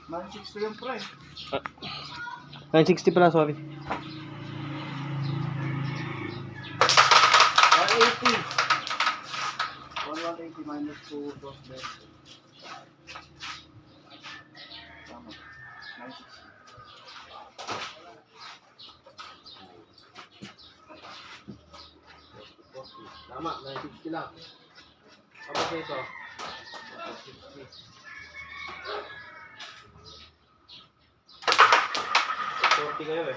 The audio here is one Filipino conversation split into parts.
960 yung pre. 960 pala, sorry. 180. 180 minus 2 dos beses. Tama. 960. Tama, 960 lang. Kapag ito, 40 kayo eh.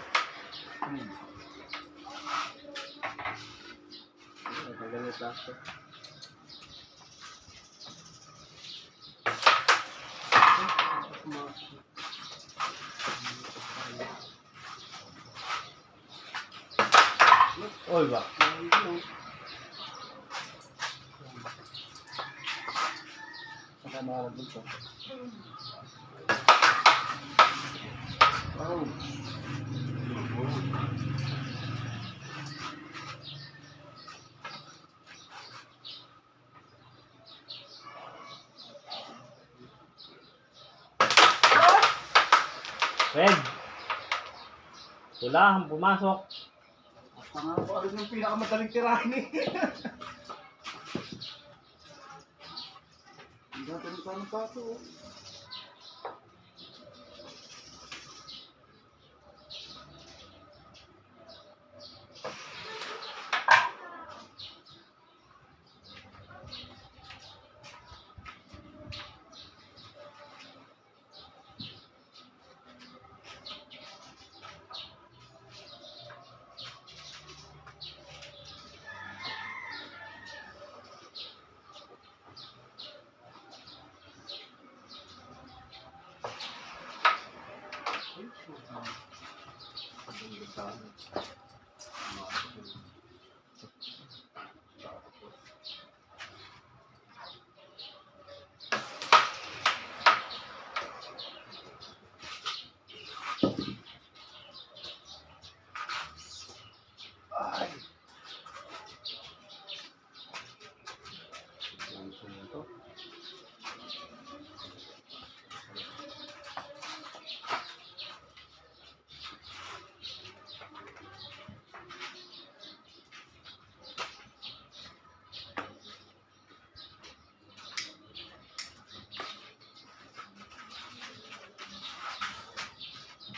Nagtagal yung plastic. Oy ba? Saka maharap dito. Oh. Red! Wala, pumasok. Tanga ko rin yung pinakamadaling tirahin eh. Hindi natin ito ng paso.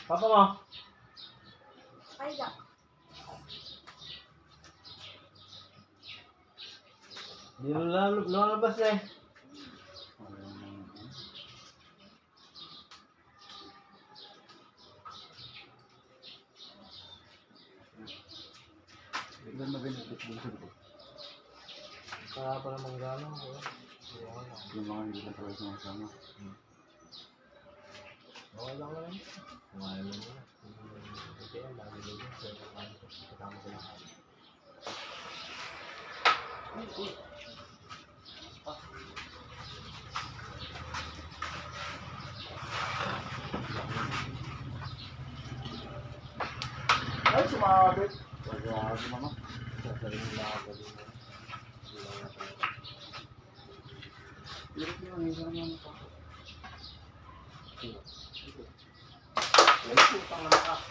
Papa mo? Ay, da. Di lumalabas eh. Ilan na benefit dun sa likod? Kaya pa naman gano'n. Yung mga hindi na pala sa mga sama. Okay lang lang. Kumain lang na. Kasi yan, lagi lang yun. Kaya kumain ko. Kasama ko lang. Ay, sumabit. Wag naman. Sasarin nila ako din. Hirap yung isa naman ito. Ay, putang na ka.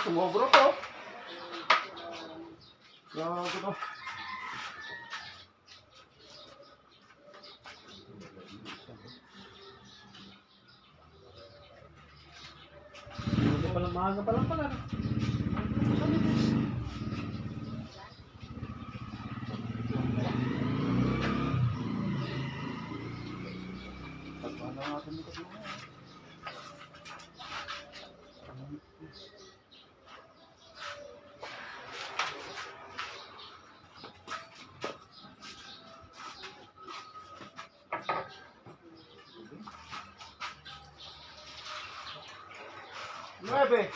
Sumobro to. Grabe to. Maaga pa lang pala. Pagpala natin dito mo. Nueve.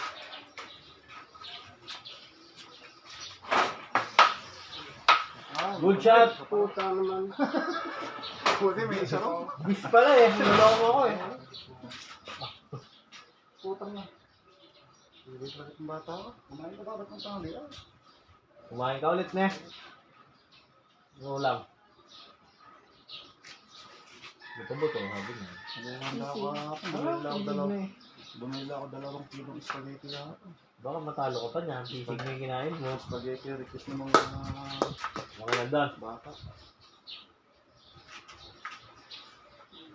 Ah, Good shot! Puta naman. Puti, may isa rin. Bis pala eh. Naloko ako eh. Putang na. Hindi pa rin bata ako. Kumain ka ba? Ba't ang tangali? Kumain ka ulit, ne? Ano ulam? Buto-buto, sabi niya. Bumila ako 2 kilong spaghetti na. Baka matalo ka pa niya. Sisig na yung kinain mo. Spaghetti, request ng mga Okay na doon. bata.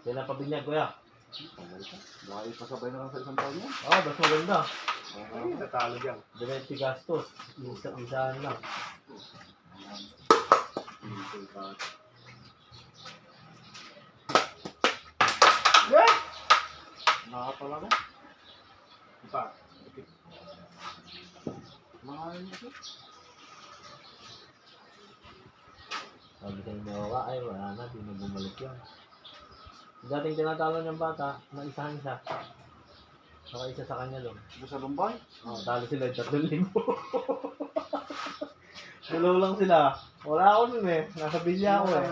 Kailan pa binyag, kuya? Dahil pasabay na lang sa isang taon yan. Oo, mas maganda. Okay, natalo dyan. Diretso gastos. Isahan lang. Nakapala ka? Ipa. Mahal mo siya. Sabi sa inyo, ay wala na, di na bumalik yan. Dating tinatalo niyang bata, na isa-isa. Saka isa sa kanya doon. Ito sa Lumbay? Oh, talo sila 3,000. Tulo lang sila. Wala ako nun eh. Nasa bilya ako eh.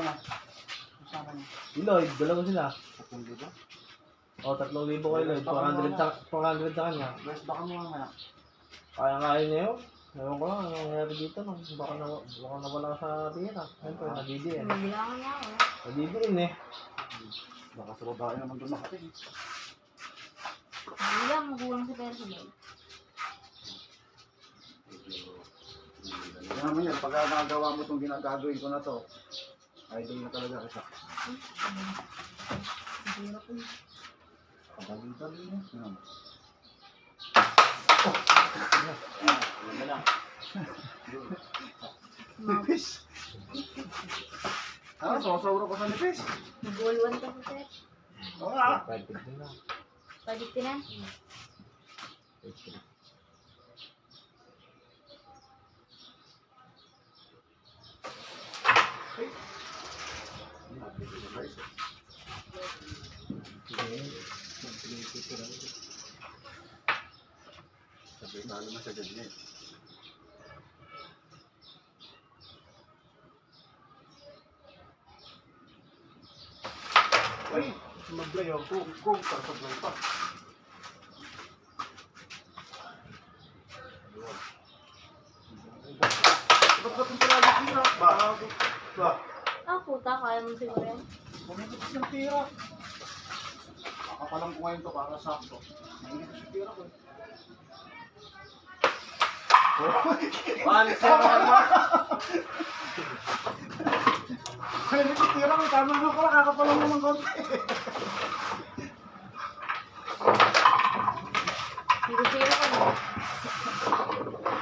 Kasama niya. Lloyd, dalawa sila. 3,000? O, 3,000 kay Lloyd. 400 sa kanya. West baka mo nga. Kaya-kaya niya yun. Ewan ko lang, ano nangyari dito no? Baka nawala sa tira. Siyempre, nadidiin. Bilangan niya ako. Nadidiin eh. Baka sa babae naman doon nakating. Bilang, magulang si Percy Lloyd. Kaya mo yan, pag nagawa mo itong ginagagawin ko na to, idol na talaga kita. Hirap po. Kapag-itar din yan. Ano lang. Nipis! Ah, sosawro ko sa nipis. Nag-1 ka sa set. Oo nga. 550 na. Padik ka na. Sabi, mahal naman sa ganyan. Ay, maglay ako. Kung sasablay pa. Ba't ba't yung palagi tira? Ba? Ah, puta, kaya mo siguro yan. Bumibigis ng tira. Kakapalang ko ngayon to para sakto. Bumibigis yung tira ko. Balik sa mga. Kaya nagtitira ko, tama nga pala, kakapalang mo ng konti. Hirap ka na.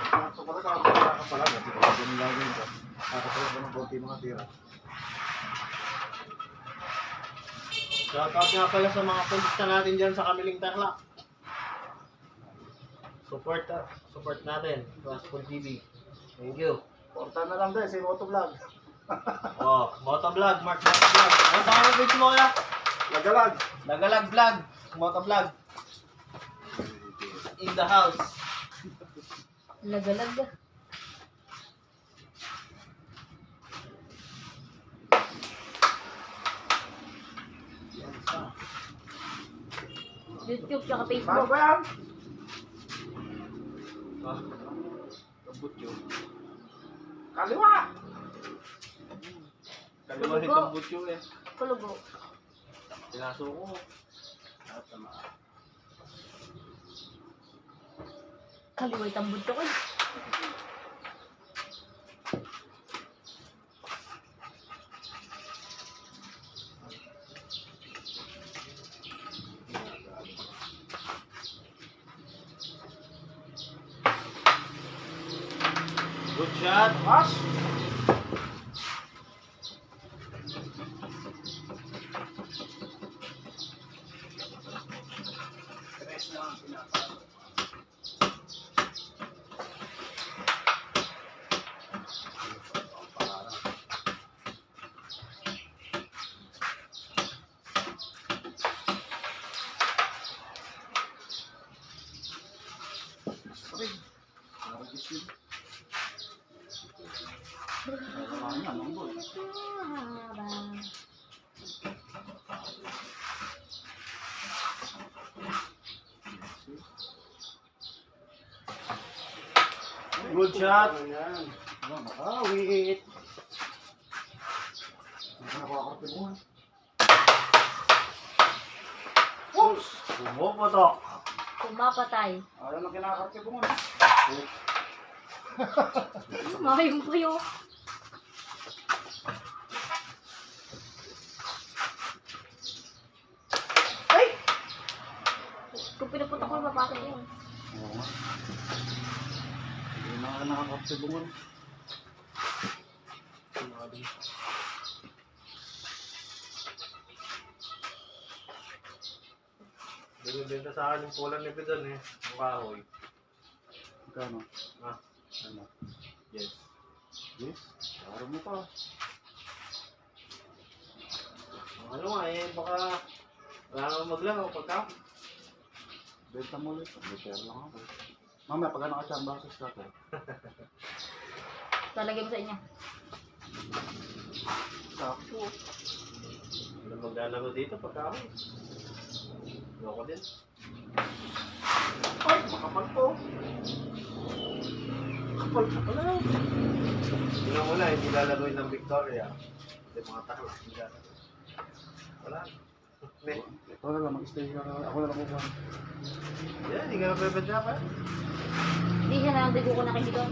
Sakto pala, kakapalang. Kasi kung ganun lagawin ko, kakapalang ko ng konti mga tira. Shoutout nga pala sa mga punta natin dyan sa Kamiling Takla. Support natin. Gospel TV. Thank you. Porta na lang din, si Motovlog. Oh, Motovlog, Mark Motovlog. Ano pa ang page mo kaya? Lagalag. Nagalag vlog, Motovlog. In the house. Lagalag ka. YouTube, tsaka Paano Facebook. ba yan? Ah, kabut yun. Kaliwa! Kaliwa ni kabut yun eh. Kulugo. Pinaso ko. At tama. Kaliway tambod ko. Good shot. Pas! Ano yan, ang boy. Good shot. Ano yan? Nakawit. Nakakakarte mo. Oops! Pumuputok. Pumapatay. Ayaw na kinakarte mo. Mayroon pa yun. Ay! Kung pinuputok ko, mapasok yun. Oo nga. Hindi na nakakarte mo. Binibenta sa akin yung pulang ni Pidon eh. Ang kahoy. Magkano? Ah, Ano? yes. Yes? Araw mo pa. Ano nga eh, baka wala naman maglaro pagka. Benta mo ulit. Repair lang ako. Mamaya, pag nakachamba sa starter. Talagay mo sa inyo. Sakto. Ano maglalaro dito pagka ako. Loko din. Ay, makapal to. Kapal ka pala. Tingnan mo na, hindi lalaroin ng Victoria. Hindi mga takla. Hindi lalaroin. Wala. Hindi. Ito na lang, mag-stay ka na. Ako na lang kukuha. Yan, hindi ka na pwede pa. Hindi siya na digo ko na kay Bidon.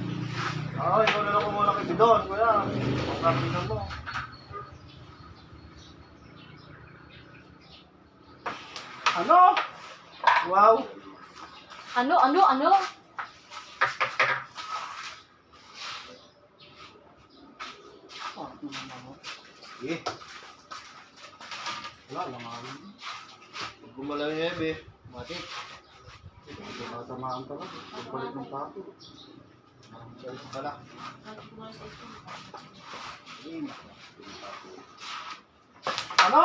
Oo, ikaw na lang kumuna kay Bidon. Kuya, pagkakinan mo. Ano? Wow! Ano? Sige. Wala lang ako. Huwag gumalaw yung hebe. Matik. Tatamaan ka lang. Pagpalit ng tato. Salis pala. Ano?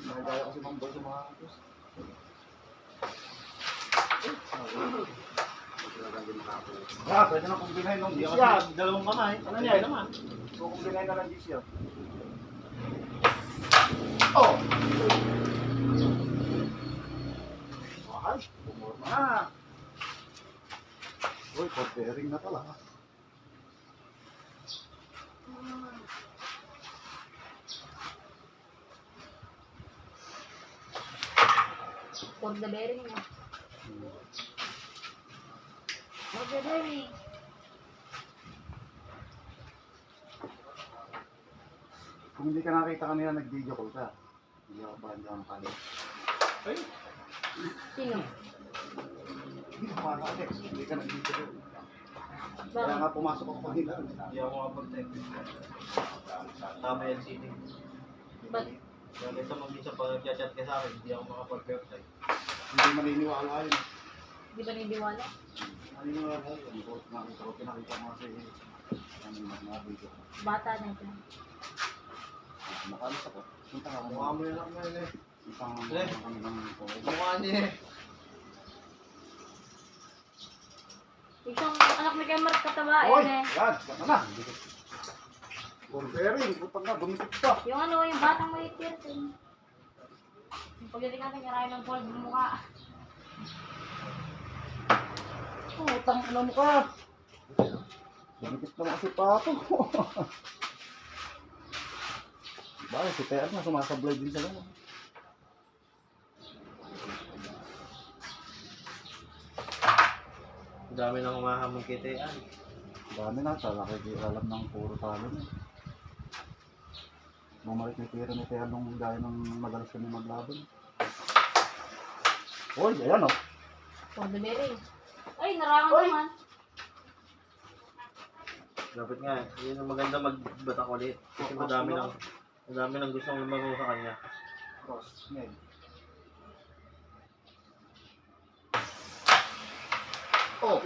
Nagaya kasi mang boy sa mga atos. Pwede na kumbinahin ng Hindi dish ako yan. dalawang kamay. Ano niya? naman? Kukumbinahin na ng dish yan. Oh! Mahal. Pumorma na. Uy, pag-bearing na pala. For the bearing mo. For the bearing. Kung hindi ka nakita kanina, nag-video call ka. Hindi ako ba hindi ako kanina. Ay! Sino? Hindi ka maka Alex. Hindi ka nag-video call. Kaya Bakit? nga pumasok ako kanina. Hindi ako makapag-text. Tama LCD. Ba't? Kaya ito mag-isa pag nag-chat ka sa akin, hindi ako makapag-reply. Hindi maniniwala yun. Di ba niniwala? Maniniwala yun. Hindi ko nakita ko. Pinakita mo kasi ang mga-video ko. Bata na ito. Makalis ako. Punta nga Mukha mo yun ako ngayon eh. Isang Eh. kami ng Mukha niya eh. Isang anak ni Kemar katabain Oy! eh. Yan! Baka na! Comparing! Putang na! Dumikit pa! Yung ano, yung batang may piercing. Yung pagdating natin, karayan ng gold ng mukha. Putang ina mo ka! Dumikit naman kasi pa ako. Bakit? Si Tean na sumasablay din sa gano'n. Ang dami nang umahamong kitian. Dami na, sa alam ng puro talo na. Bumalik ni Tira ni Tean nung gaya ng madalas kami maglaban. Uy, ayan o. For the bearing. Ay, narangan Oy! naman. Dapat nga, yun ang maganda magbatak ulit. Kasi madami nang gustong lumaro sa kanya. Cross, ngayon. Oh!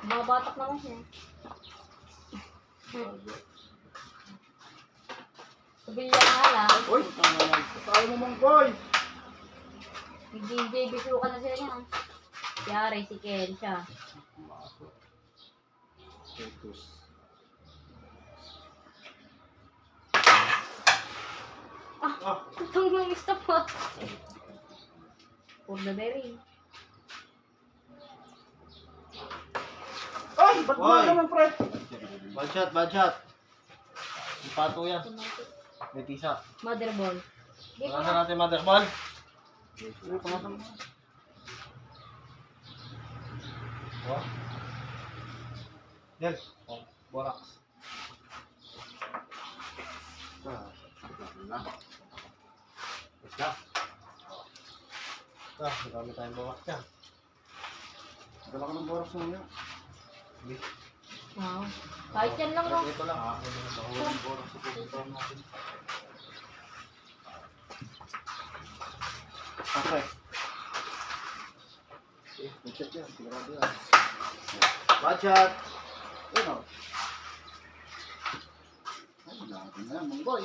Mga batak naman siya. Sabilya nga lang. Uy! Tayo mo mong boy! Hindi bisukan na sila niya. Yari, si Ken siya. Petus. Itong nang stop mo. For the berry. Ay! Ba't Oy! mo naman, pre? Bad shot, bad shot. Ipato yan. May tisa. Mother ball. Di Wala pa na natin mother ball. Ay, pangatang mo. Oh. Yan. Oh, borax. Basta. Marami tayong borax yan. Dala ka ng borax mo yun. Wow. Kahit yan lang, no? Ito lang. Ako na mahuli borax sa pupunta natin. Okay. Check yan. Sigurado yan. Bad shot. Ayun o. Ay, lagi na yan, mga boy.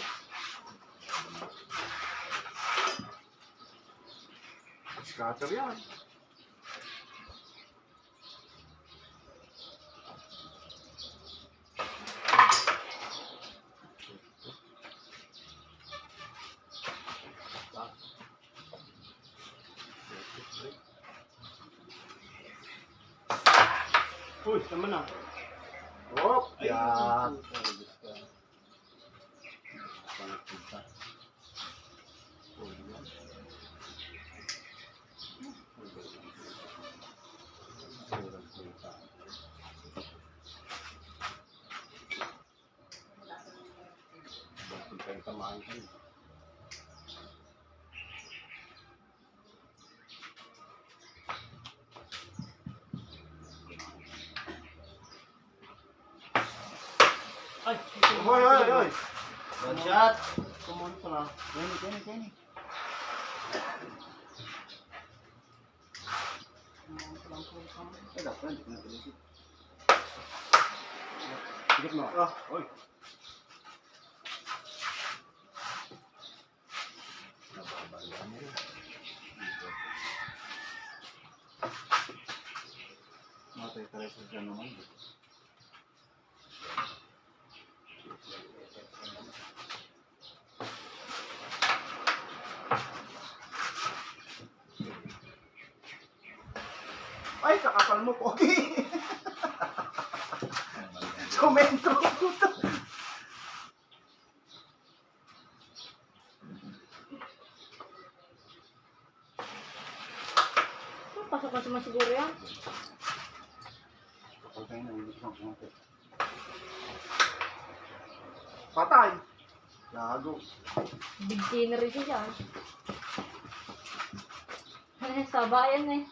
Scatter yan. Uy, tama na. Hop! Ay, Yan. Ay, Hoy, hoy, hoy! bad shot. Kumunta na. Kenny. Ay, dapat hindi ko na tulisip. Sigit mo. Ah, uy. Matay ka rin sa dyan naman. Ay, kakapal mo, Pogi! Komento! Pasok-pasok mo siguro yan. Kapal kayo na, hindi ko kumante. Patay! Gago. Big scenery siya. Sabayan eh.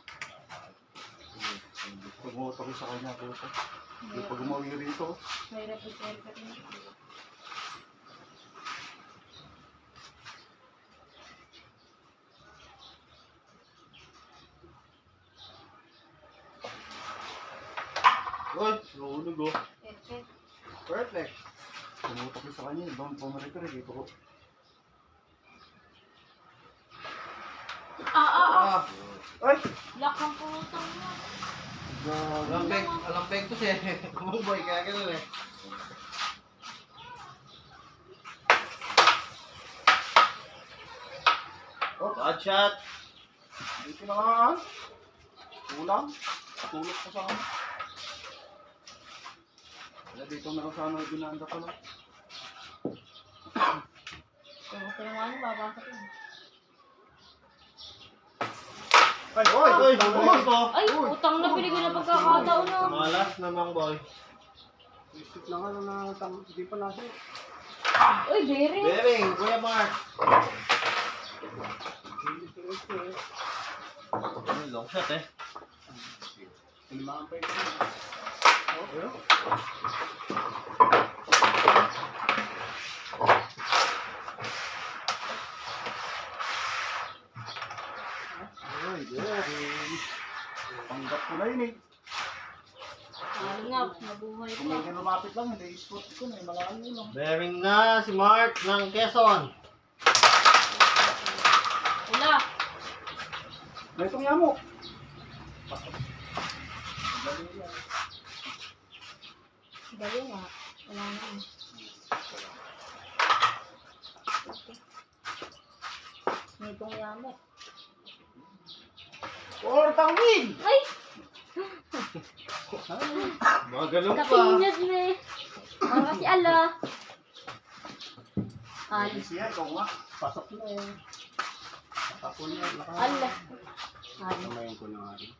Pag-motor ko sa kanya, puto. Hindi pa gumawi rito. May repair ka rin. Uy, nahulog oh. Perfect. Pumutok ko sa kanya, ibang pumarito rin dito ko. Ah! Ay! Lock ang putang mo. Alampeg to siya. Kumuboy, kaya gano'n eh. Oh, Bad shot. hindi ko na kulang. Tulog ko sa kanya. Wala dito meron sana binanda pa lang. Kung ano, babasok yun. Ay, oy! Uy, Tama nahulog mo. to. Ay, utang na binigyan na pagkakataon na. Malas namang boy. Isip lang ano na hindi pa nasa. Uy, bere. Bering, Kuya Mark. Long shot eh. Limahan pa ito. Oh, ay, Bering. Panggap ko na yun eh. Ano nga, nabuhay ko. Kung may lumapit lang, hindi i-spot ko na, malayo lang. Bering na si Mark ng Quezon. Wala. May itong yamo. Dali nga. Wala na. May itong yamo. Fourth win! Ay! Mga ganun pa. Kapinyas na eh. Para si Ala. Al. Siya, ikaw nga. Pasok na eh. Pasok na. Ala. Al. Namayin ko na nga rin.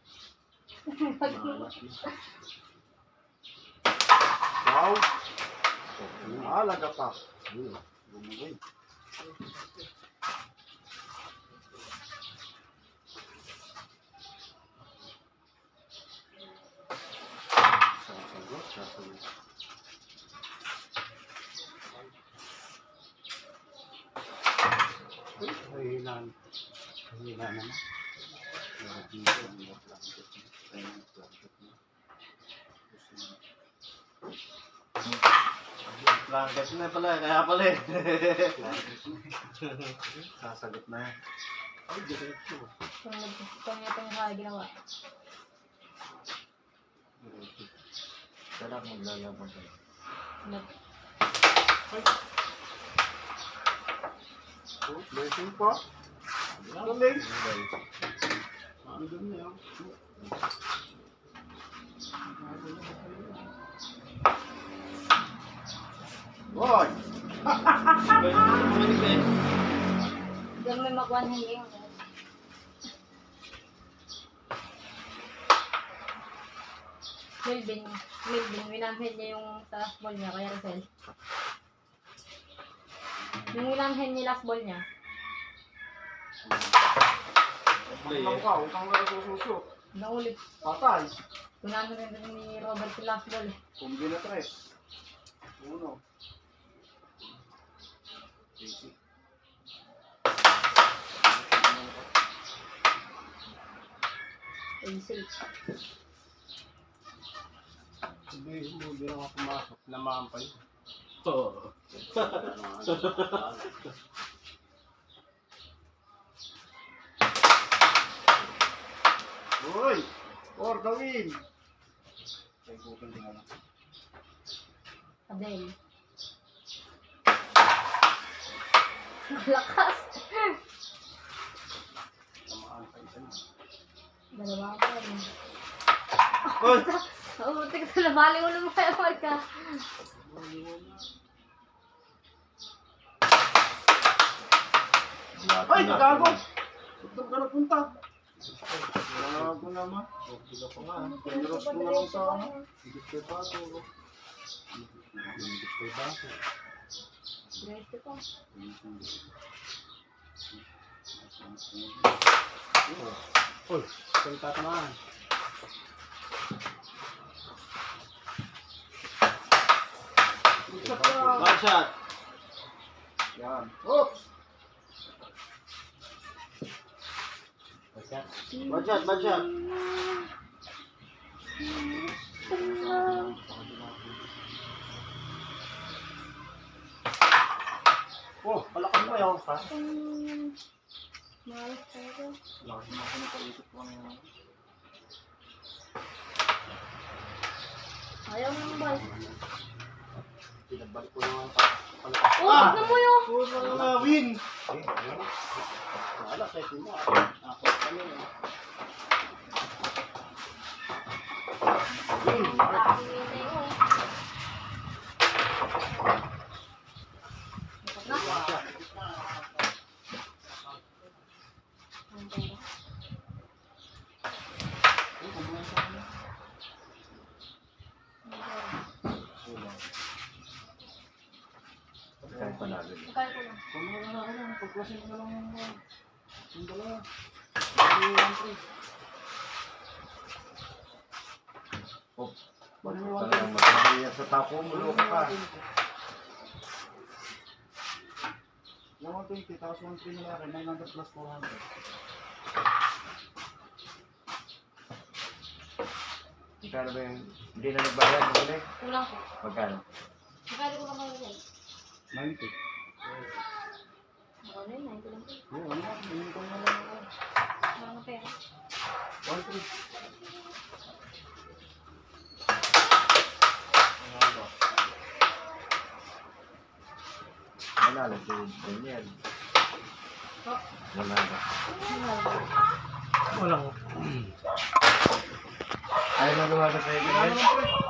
Wow! Alaga pa. Bumugay. Sasagot, sasagot. Hihilan. Hihilan naman. Blanket na pala, kaya pala eh. Sasagot na yan. Ay, diretso. Itong kaya ginawa. Kailangan maglalaban ka. Oh, blessing pa. Galing. Andun na yan. Boy! Diyan may makuha hindi yung Melvin, winamhead niya yung sa last ball niya, kaya Rosel. Yung winamhead niya last ball niya. Huwag kang sususo. Naulit. Patay. Kunano rin ni Robert yung last ball. Kumbi na 3. 1. Easy. Hindi na ako pumasok. Namampay. Oo. Uy! For the win! Ay, bukal din ako. Adele. Lakas. Tamaan pa isa na. Dalawa ka rin. Uy! Oo, tika sa nabali mo naman kaya ka. Ay! Gago! Saan ka napunta? Gago naman. Hindi ka pa nga. Pagdaros ko na lang sa ano. Higit kay Pato. Higit kay Pato. Great ko. Uy! Saan tatamaan? Back shot. Yan. Oops! Back shot, back shot. Oh, palakas mo yun. Malas talaga. Lakas mo ako napaisip ko ng... Ayaw mo yung ball. Pinagbalik ko naman palakas. Oh, ano mo yun? Puro na win! Wala, sa mo. Ako kami. Win! Kahit panalo. Kaya ko lang. Kung wala ka lang, pagklasin ko na lang yung dalawa. Oh, talagang magkakaya sa tapo mo, loko ka. Yung 120, tapos 120 na rin, 900 plus 400. Magkano ba yung... Hindi na nagbayad mo ulit? Kulang ko. Magkano? Magkano ko lang kayo yan? 90. Ako na yun, 90 lang ko. Yun, ano, yun ko na lang ako. Mga pera. 1-3. Wala lang si Daniel. Wala na. Walang Ayaw na lumabas sa Wala Daniel. naman pre.